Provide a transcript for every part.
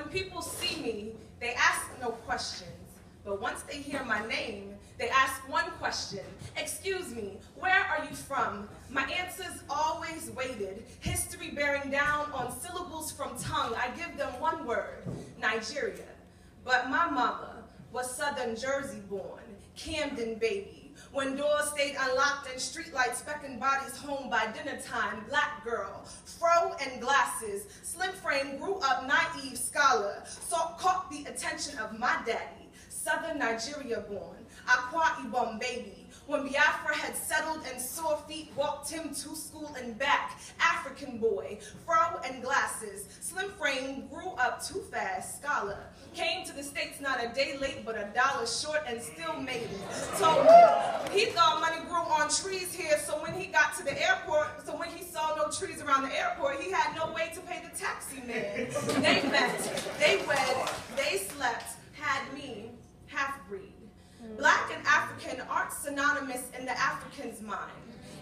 When people see me, they ask no questions. But once they hear my name, they ask one question. Excuse me, where are you from? My answers always weighted, history bearing down on syllables from tongue. I give them one word, Nigeria. But my mama was Southern Jersey born, Camden baby. When doors stayed unlocked and streetlights beckoned bodies home by dinner time, black girl, fro and glasses, slim frame, grew up naive scholar, caught the attention of my daddy, Southern Nigeria born, Akwa Ibom baby. When Biafra had settled and sore feet walked him to school and back, African boy, fro and glasses, slim frame, grew up too fast, scholar. Came to the States not a day late, but $1 short and still made it. So he thought money grew on trees here, so when he got to the airport, so when he saw no trees around the airport, he had no way to pay the taxi man. They met, they wed, they slept, had me, half-breed. Black and African aren't synonymous in the African's mind.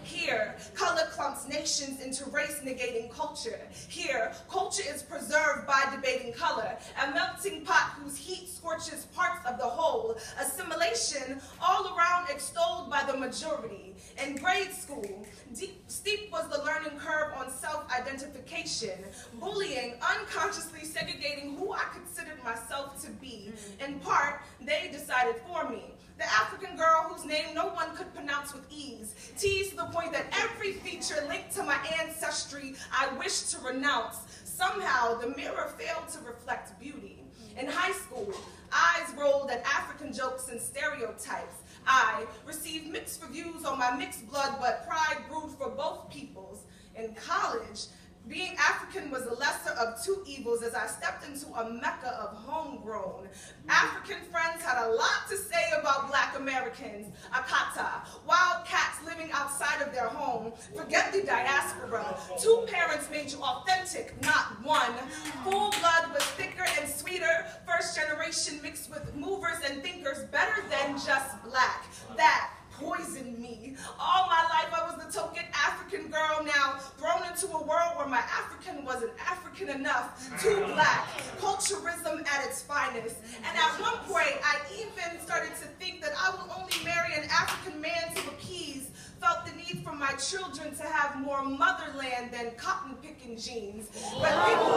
Here, color clumps nations into race-negating culture. Here, culture is preserved by debating color, a melting pot whose heat scorches parts of the whole. Assimilation all around extolled by the majority. In grade school, steep was the learning curve on self-identification, bullying, unconsciously segregating who I considered myself to be. In part, they decided for me. The African girl whose name no one could pronounce with ease, teased to the point that every feature linked to my ancestry I wished to renounce. Somehow, the mirror failed to reflect beauty. In high school, eyes rolled at African jokes and stereotypes. I received mixed reviews on my mixed blood, but pride brewed for both peoples. In college, being African was the lesser of two evils as I stepped into a mecca of homegrown. African friends had a lot to say about Black Americans, Akata, wild cats living outside of their home. Forget the diaspora. Two parents made you authentic, not one. Full blood was thicker and sweeter. First generation mixed with movers and thinkers, better than just black. That poisoned me. All my life I was the token African girl, now thrown into a world where my African wasn't African enough, too black, culturism at its finest. And at one point I even started to think that I would only marry an African man to appease, felt the need for my children to have more motherland than cotton picking genes. But people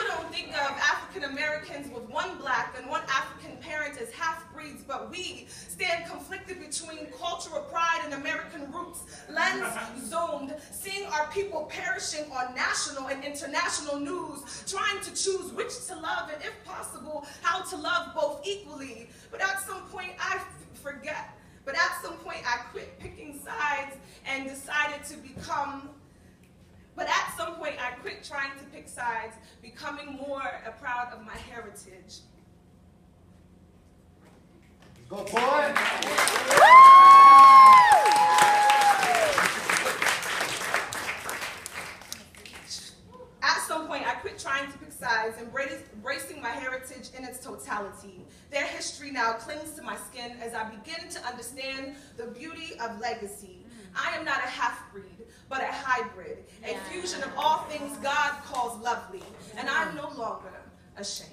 don't think of African Americans with one black and one African parent as half-breeds, but we stand conflicted between cultural pride and American roots, lens zoomed, seeing our people perishing on national and international news, trying to choose which to love and, if possible, how to love both equally. But at some point I forget. But at some point I quit picking sides and decided to become trying to pick sides, becoming more proud of my heritage. Go for it! At some point, I quit trying to pick sides, embracing my heritage in its totality. Their history now clings to my skin as I begin to understand the beauty of legacy. I am not a half-breed, but a hybrid, a fusion of all things God calls lovely, and I'm no longer ashamed.